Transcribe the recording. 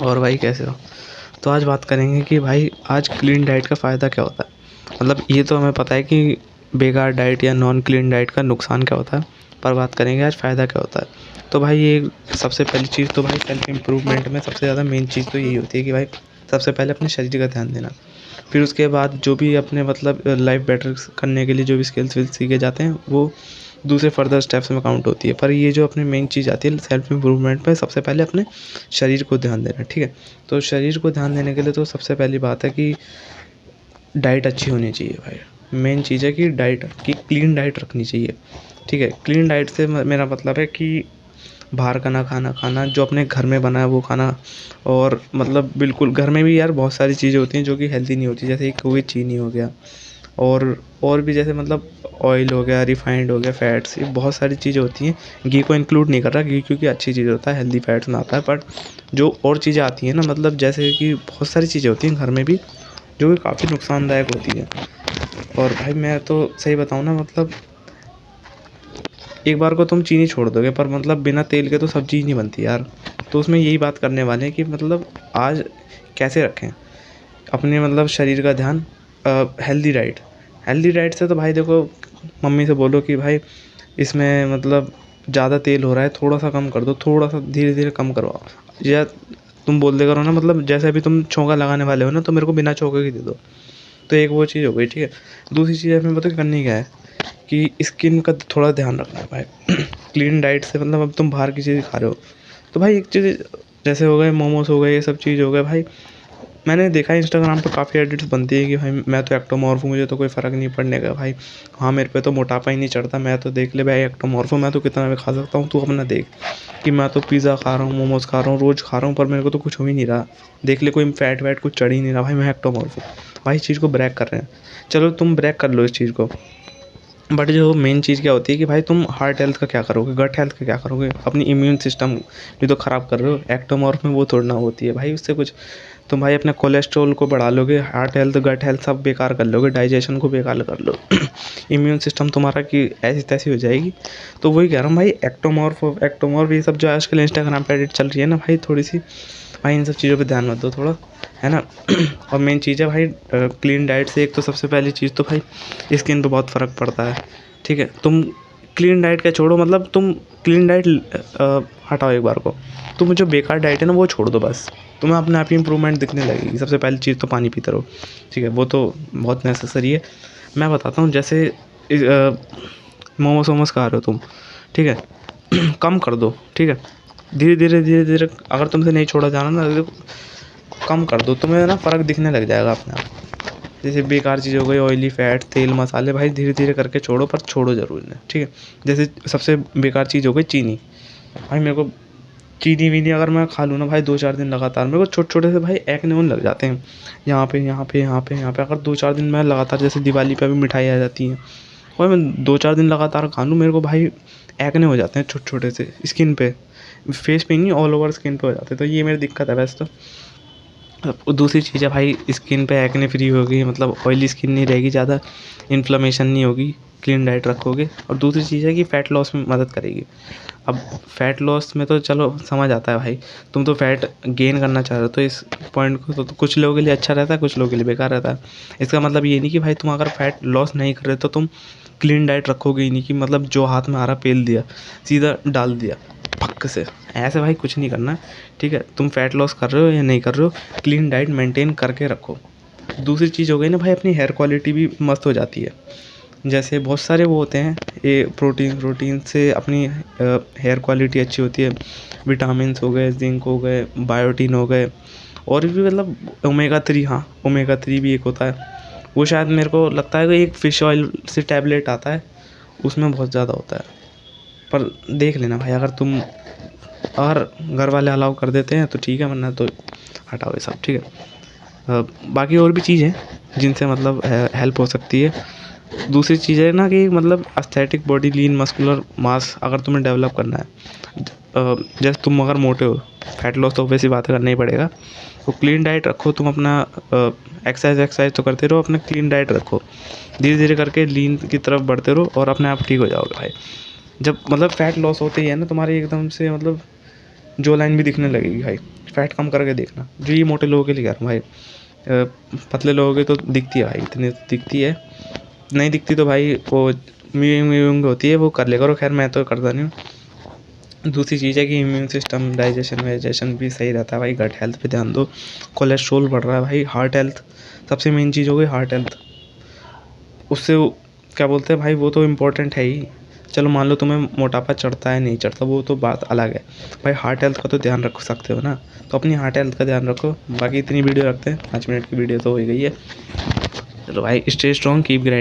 और भाई कैसे हो? तो आज बात करेंगे कि भाई आज क्लीन डाइट का फ़ायदा क्या होता है। मतलब ये तो हमें पता है कि बेकार डाइट या नॉन क्लीन डाइट का नुकसान क्या होता है, पर बात करेंगे आज फ़ायदा क्या होता है। तो भाई ये सबसे पहली चीज़ तो भाई सेल्फ इम्प्रूवमेंट में सबसे ज़्यादा मेन चीज़ तो यही होती है कि भाई सबसे पहले अपने शरीर का ध्यान देना। फिर उसके बाद जो भी अपने मतलब लाइफ बेटर करने के लिए जो भी स्किल्स विल्स सीखे जाते हैं वो दूसरे फर्दर स्टेप्स में काउंट होती है। पर ये जो अपनी मेन चीज़ आती है सेल्फ इम्प्रूवमेंट में, सबसे पहले अपने शरीर को ध्यान देना, ठीक है। तो शरीर को ध्यान देने के लिए तो सबसे पहली बात है कि डाइट अच्छी होनी चाहिए भाई। मेन चीज़ है कि डाइट की क्लीन डाइट रखनी चाहिए, ठीक है। क्लीन डाइट से मेरा मतलब है कि बाहर का ना खाना खाना, जो अपने घर में बना है वो खाना। और मतलब बिल्कुल घर में भी यार बहुत सारी चीज़ें होती हैं जो कि हेल्दी नहीं होती, जैसे एक हो गई चीनी हो गया, और भी जैसे मतलब ऑयल हो गया, रिफाइंड हो गया, फैट्स, ये बहुत सारी चीज़ें होती हैं। घी को इंक्लूड नहीं कर रहा, घी क्योंकि अच्छी चीज़ होता है, हेल्दी फैट्स में आता है। बट जो और चीज़ें आती हैं ना, मतलब जैसे कि बहुत सारी चीज़ें होती हैं घर में भी जो कि काफ़ी नुकसानदायक होती हैं। और भाई मैं तो सही बताऊँ ना, मतलब एक बार को तुम चीनी छोड़ दोगे पर मतलब बिना तेल के तो सब्जी ही नहीं बनती यार। तो उसमें यही बात करने वाले हैं कि मतलब आज कैसे रखें अपने मतलब शरीर का ध्यान। हेल्दी डाइट से तो भाई देखो, मम्मी से बोलो कि भाई इसमें मतलब ज़्यादा तेल हो रहा है, थोड़ा सा कम कर दो, थोड़ा सा धीरे धीरे कम करवाओ। या तुम बोल दे करो ना, मतलब जैसे अभी तुम छौंका लगाने वाले हो ना, तो मेरे को बिना छौंके की दे दो। तो एक वो चीज़ हो गई, ठीक है। दूसरी चीज़ हमें पता करनी क्या है कि स्किन का थोड़ा ध्यान रखना है भाई। क्लीन डाइट से मतलब अब तुम बाहर की चीज़ खा रहे हो तो भाई एक चीज़ जैसे हो गए मोमोज हो गए, ये सब चीज़ हो गए भाई। मैंने देखा है इंस्टाग्राम पे काफ़ी एडिट्स बनती है कि भाई मैं तो एक्टोमॉर्फ हूँ, मुझे तो कोई फ़र्क नहीं पड़ने का भाई। हाँ, मेरे पे तो मोटापा ही नहीं चढ़ता, मैं तो देख ले भाई एक्टोमॉर्फ हूँ, मैं तो कितना भी खा सकता हूँ, तू अपना देख कि मैं तो पिज़्ज़ा खा रहा हूँ, मोमोज़ खा रहा हूँ, रोज़ खा रहा हूँ, पर मेरे को तो कुछ हो ही नहीं रहा। देख ले कोई फैट वैट कुछ चढ़ ही नहीं रहा भाई, मैं एक्टोमॉर्फ हूँ। भाई इस चीज़ को ब्रेक कर रहे हैं। चलो तुम ब्रेक कर लो इस चीज़ को, बट जो मेन चीज़ क्या होती है कि भाई तुम हार्ट हेल्थ का क्या करोगे, गट हेल्थ का क्या करोगे, अपनी इम्यून सिस्टम भी तो ख़राब कर रहे हो। एक्टोमॉर्फ में वो थोड़ी ना होती है भाई, उससे कुछ तुम भाई अपने कोलेस्ट्रॉल को बढ़ा लोगे, हार्ट हेल्थ गट हेल्थ सब बेकार कर लोगे, डाइजेशन को बेकार कर लो। इम्यून सिस्टम तुम्हारा कि ऐसी तैसी हो जाएगी। तो वही कह रहा हूँ भाई, एक्टोमॉर्फ ये सब जो आजकल इंस्टाग्राम पे एडिट चल रही है ना भाई, थोड़ी सी भाई इन सब चीज़ों पे ध्यान मत दो थोड़ा, है ना। और मेन चीज़ है भाई क्लीन डाइट से एक तो सबसे पहली चीज़ तो भाई स्किन पे बहुत फ़र्क पड़ता है, ठीक है। तुम क्लीन डाइट क्या छोड़ो, मतलब तुम क्लीन डाइट हटाओ एक बार को, तुम जो बेकार डाइट है ना वो छोड़ दो बस। तुम्हें अपने आप ही इंप्रूवमेंट दिखने लगेगी। सबसे पहली चीज़ तो पानी पीते रहो, ठीक है, वो तो बहुत नेसेसरी है। मैं बताता हूँ जैसे मोमोस वोमोस खा रहे हो तुम, ठीक है। कम कर दो, ठीक है। धीरे धीरे अगर तुमसे नहीं छोड़ा जाना ना, तो कम कर दो, तुम्हें ना फ़र्क दिखने लग जाएगा अपने आप। जैसे बेकार चीज़ हो गई, ऑयली फैट, तेल मसाले, भाई धीरे धीरे करके छोड़ो, पर छोड़ो ज़रूर इन्हें, ठीक है। जैसे सबसे बेकार चीज़ हो गई चीनी। भाई मेरे को चीनी वीनी अगर मैं खा लूँ ना भाई 2-4 दिन लगातार, मेरे को छोटे-छोटे से भाई एक्ने होने लग जाते हैं। यहाँ पे, यहाँ पे, यहाँ पे, यहाँ पे। अगर 2-4 दिन मैं लगातार, जैसे दिवाली पे भी मिठाई आ जाती है, और मैं 2-4 दिन लगातार खा लूँ, मेरे को भाई एक्ने हो जाते हैं छोटे-छोटे से स्किन पे। फेस पे नहीं, ऑल ओवर स्किन पे हो जाते हैं। तो ये मेरी दिक्कत है वैसे तो। अब दूसरी चीज़ है भाई, स्किन पे एक्ने फ्री होगी, मतलब ऑयली स्किन नहीं रहेगी ज़्यादा, इन्फ्लेमेशन नहीं होगी, क्लीन डाइट रखोगे। और दूसरी चीज़ है कि फ़ैट लॉस में मदद करेगी। अब फ़ैट लॉस में तो चलो समझ आता है भाई, तुम तो फ़ैट गेन करना चाह रहे हो, तो इस पॉइंट को तो कुछ लोगों के लिए अच्छा रहता है, कुछ लोगों के लिए बेकार रहता है। इसका मतलब ये नहीं कि भाई तुम अगर फ़ैट लॉस नहीं कर रहे तो तुम क्लीन डाइट रखोगे ही नहीं, कि मतलब जो हाथ में आ रहा पेल दिया, सीधा डाल दिया फक से। ऐसे भाई कुछ नहीं करना, ठीक है। तुम फ़ैट लॉस कर रहे हो या नहीं कर रहे हो, क्लीन डाइट मेंटेन करके रखो। दूसरी चीज़ हो गई ना भाई, अपनी हेयर क्वालिटी भी मस्त हो जाती है। जैसे बहुत सारे वो होते हैं, ये प्रोटीन से अपनी हेयर क्वालिटी अच्छी होती है। विटामिन्स हो गए, जिंक हो गए, बायोटीन हो गए, और भी मतलब ओमेगा 3, हाँ ओमेगा 3 भी एक होता है। वो शायद मेरे को लगता है कि एक फ़िश ऑयल से टैबलेट आता है, उसमें बहुत ज़्यादा होता है। पर देख लेना भाई, अगर घर वाले अलाउ कर देते हैं तो ठीक है, वरना तो हटाओ ये सब, ठीक है। बाकी और भी चीज़ हैं जिनसे मतलब हेल्प हो सकती है। दूसरी चीज़ है ना कि मतलब एस्थेटिक बॉडी, लीन मस्कुलर मास अगर तुम्हें डेवलप करना है, जैसे तुम अगर मोटे हो, फैट लॉस तो वैसी बात करना ही पड़ेगा। तो क्लीन डाइट रखो तुम अपना, एक्सरसाइज तो करते रहो, अपना क्लीन डाइट रखो, धीरे धीरे करके लीन की तरफ बढ़ते रहो और अपने आप ठीक हो जाओगे भाई। जब मतलब फ़ैट लॉस होते ही है ना तुम्हारे एकदम से, मतलब जो लाइन भी दिखने लगेगी भाई। फैट कम करके देखना, जो ये मोटे लोगों के लिए कह रहा हूँ भाई। पतले लोगों की तो दिखती है भाई, इतनी दिखती है, नहीं दिखती तो भाई वो मीविंग होती है, वो कर ले करो। खैर मैं तो करता नहीं हूँ। दूसरी चीज़ है कि इम्यून सिस्टम, डाइजेशन वाइजेशन भी सही रहता है भाई। गट हेल्थ पे ध्यान दो। कोलेस्ट्रॉल बढ़ रहा है भाई, हार्ट हेल्थ सबसे मेन चीज़ हो गई, हार्ट हेल्थ। उससे वो क्या बोलते हैं भाई, वो तो इम्पोर्टेंट है ही। चलो मान लो तुम्हें मोटापा चढ़ता है नहीं चढ़ता, वो तो बात अलग है भाई। हार्ट हेल्थ का तो ध्यान रख सकते हो ना, तो अपनी हार्ट हेल्थ का ध्यान रखो। बाकी इतनी वीडियो रखते हैं, 5 मिनट की वीडियो तो हो ही गई है। चलो भाई, स्टे स्ट्रॉन्ग, कीप ग्राइंडिंग।